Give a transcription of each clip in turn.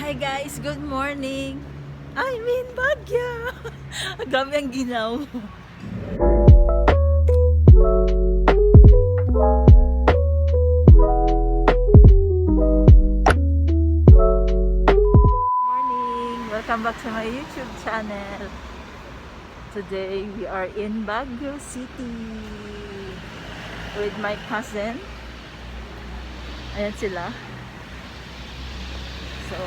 Hi guys, good morning. I'm in Baguio. Grabe ang ginaw. Morning. Welcome back to my YouTube channel. Today we are in Baguio City with my cousin. Ayan sila. So,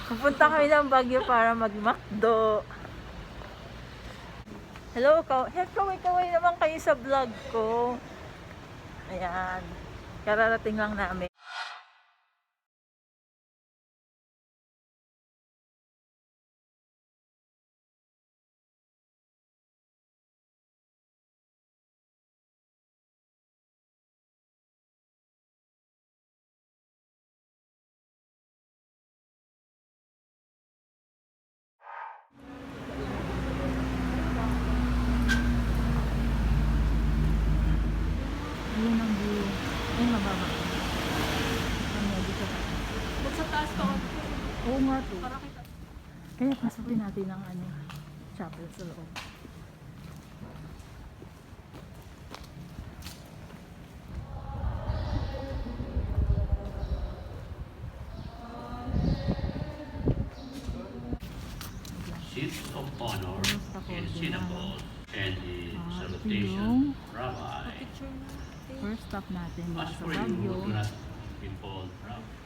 pupunta kami ng Baguio para magmakdo. Hello, kaway naman kayo sa vlog ko. Ayan. Kararating lang namin. Ayan ang view. Ay, mababa. Ano, dito na. Huwag sa taas pa. Oo nga to. Para kita. Kaya pasukin natin ang chapel sa loob. Seats of honor in synagogue and the Ito salutation yung rabbi. Picture natin. first stop natin As sa for you, Baguio. do not be called rabbi.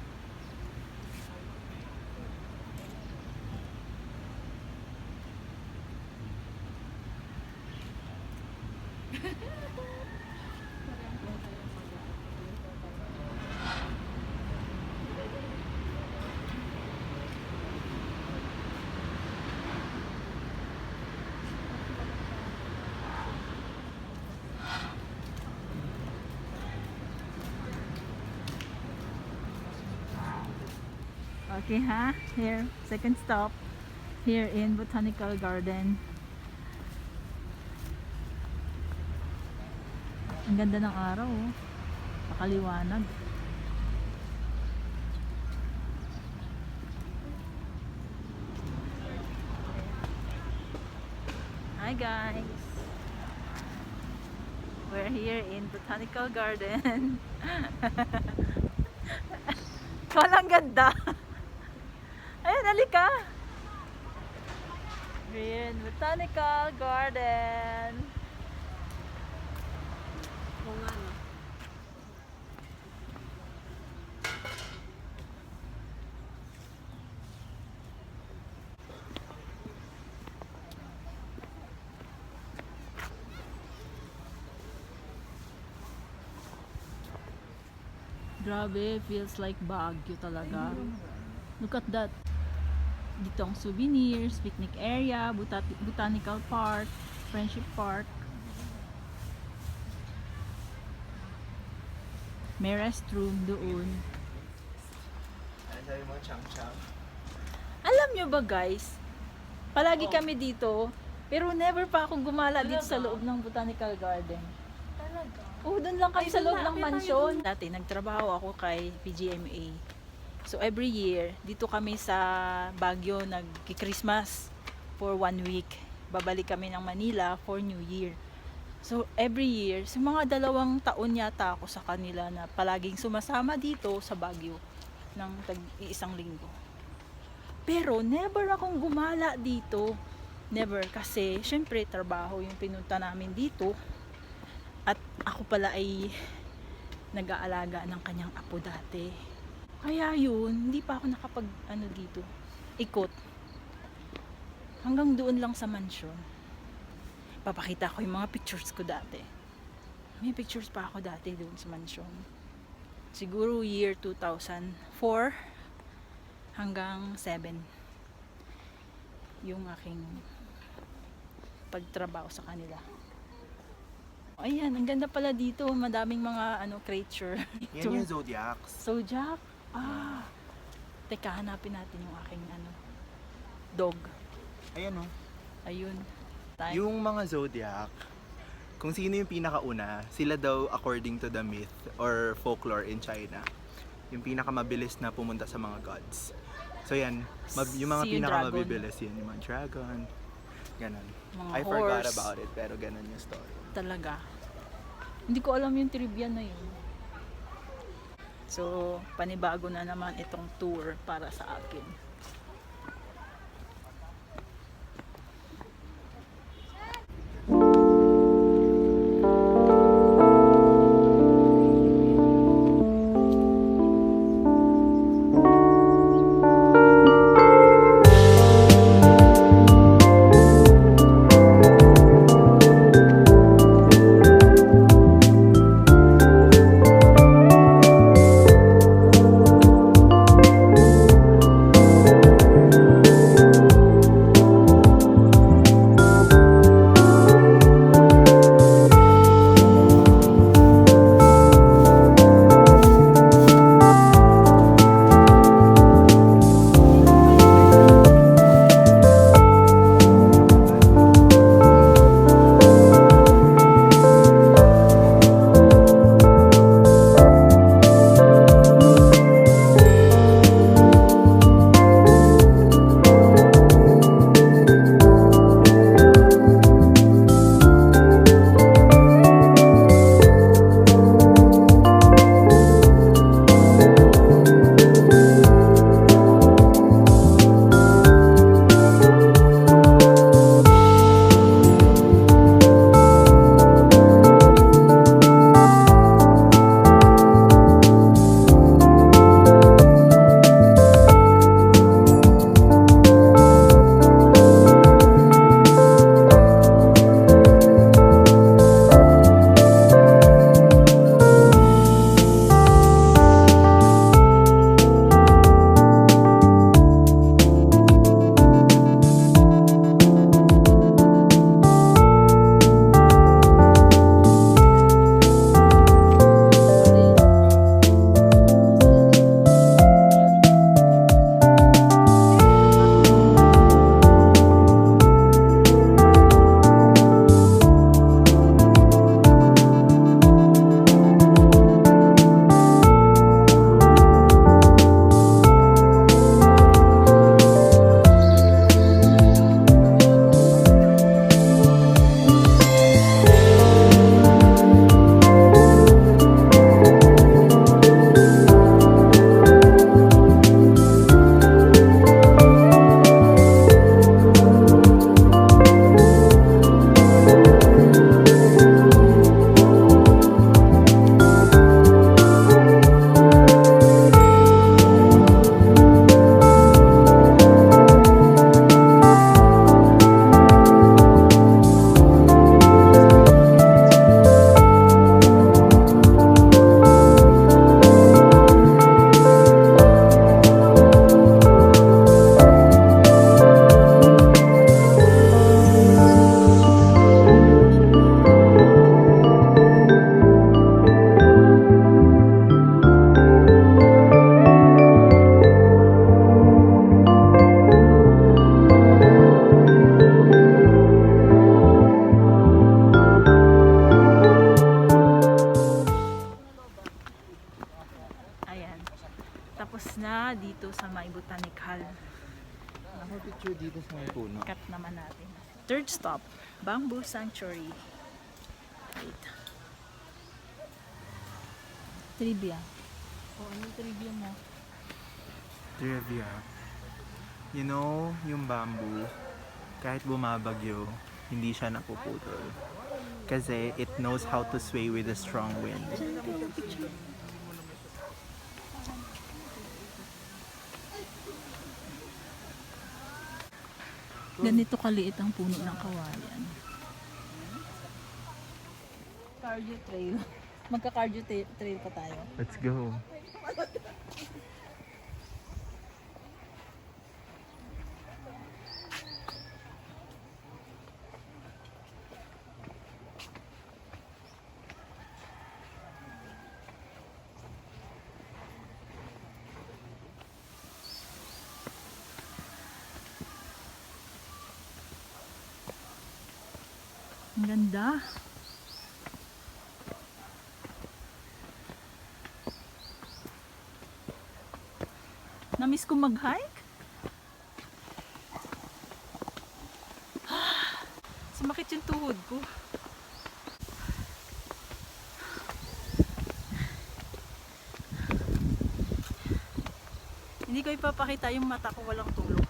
Okay ha, here, second stop. Here in Botanical Garden. Ang ganda ng araw oh. Pakaliwanag. Hi guys. We're here in Botanical Garden. Walang ganda. Ayan, halika. We're in Botanical Garden. Oo nga, no? Grabe, feels like Baguio talaga. Look at that. Dito ang souvenirs, picnic area, botanical park, friendship park. May restroom doon. Ano sabi mo, chang-chang? Alam nyo ba guys, palagi kami dito, pero never pa akong gumala dito sa loob ng botanical garden. Talaga. Oh, doon lang kami Ay, sa doon loob na, ng kaya tayo mansyon. Dati nagtrabaho ako kay PGMA. So every year, dito kami sa Baguio nagki-Christmas for 1 week. Babalik kami ng Manila for New Year. So every year, sa mga 2 taon yata ako sa kanila na palaging sumasama dito sa Baguio ng tag-iisang linggo. Pero never akong gumala dito. Never kasi syempre trabaho yung pinunta namin dito. At ako pala ay nag-aalaga ng kanyang apo dati. Kaya yun, hindi pa ako nakapag dito, ikot. Hanggang doon lang sa mansion. Papakita ko yung mga pictures ko dati. May pictures pa ako dati doon sa mansion. Siguro year 2004 hanggang 7. Yung aking pagtrabaho sa kanila. Ayan, ang ganda pala dito. Madaming mga creature. Yan yung zodiacs. Zodiac? Ah. Teka, hanapin natin yung aking dog. Ayan o. Ayun. Time. Yung mga zodiac, kung sino yung pinakauna, sila daw according to the myth or folklore in China. Yung pinakamabilis na pumunta sa mga gods. So yan, yung mga See yung pinakamabilis yun, yung mga dragon, ganon. Mga I forgot horse. about it, pero ganon yung story. Talaga. Hindi ko alam yung trivia na yun. So, panibago na naman itong tour para sa akin. dito sa may botanical. Ako picture dito sa may puno. Cut naman natin. Third stop, Bamboo Sanctuary. Wait. Trivia. O, anong trivia mo? Trivia. You know, yung bamboo, kahit bumabagyo, hindi siya napuputol. Kasi it knows how to sway with a strong wind. Ganito kaliit ang puno ng kawayan. Cardio trail. Magka-cardio trail pa tayo. Let's go. Ang ganda. Namiss ko mag-hike. Sumakit yung tuhod ko. Hindi ko ipapakita yung mata ko walang tulog.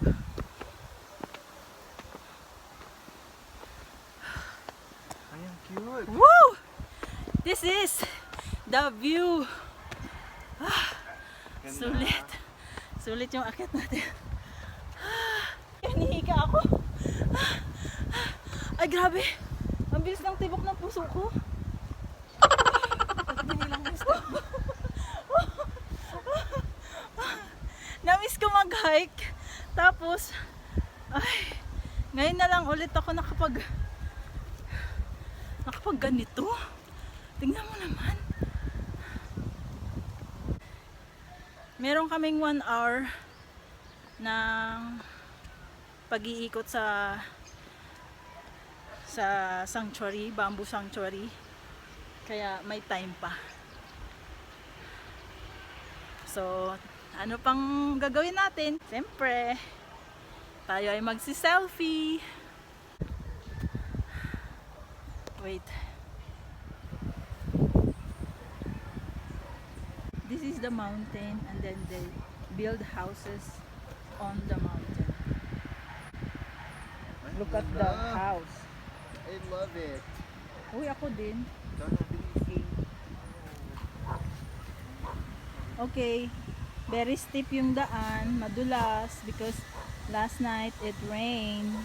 Ay, ang cute. Woo! This is the view. Sulit. Sulit yung akit natin. Hinihika ako. Ay, grabe. Ang bilis ng tibok ng puso ko. At binilang gusto. Namiss ko mag-hike. Tapos, ay, ngayon na lang ulit ako nakapag ganito. Tingnan mo naman. Meron kaming 1 hour ng pag-iikot sa sanctuary, bamboo sanctuary. Kaya may time pa. So, ano pang gagawin natin? Siyempre, tayo ay magsi-selfie. Wait. This is the mountain and then they build houses on the mountain. Look at the house. I love it. Uy, ako din. Okay. Very steep yung daan, madulas because last night it rained.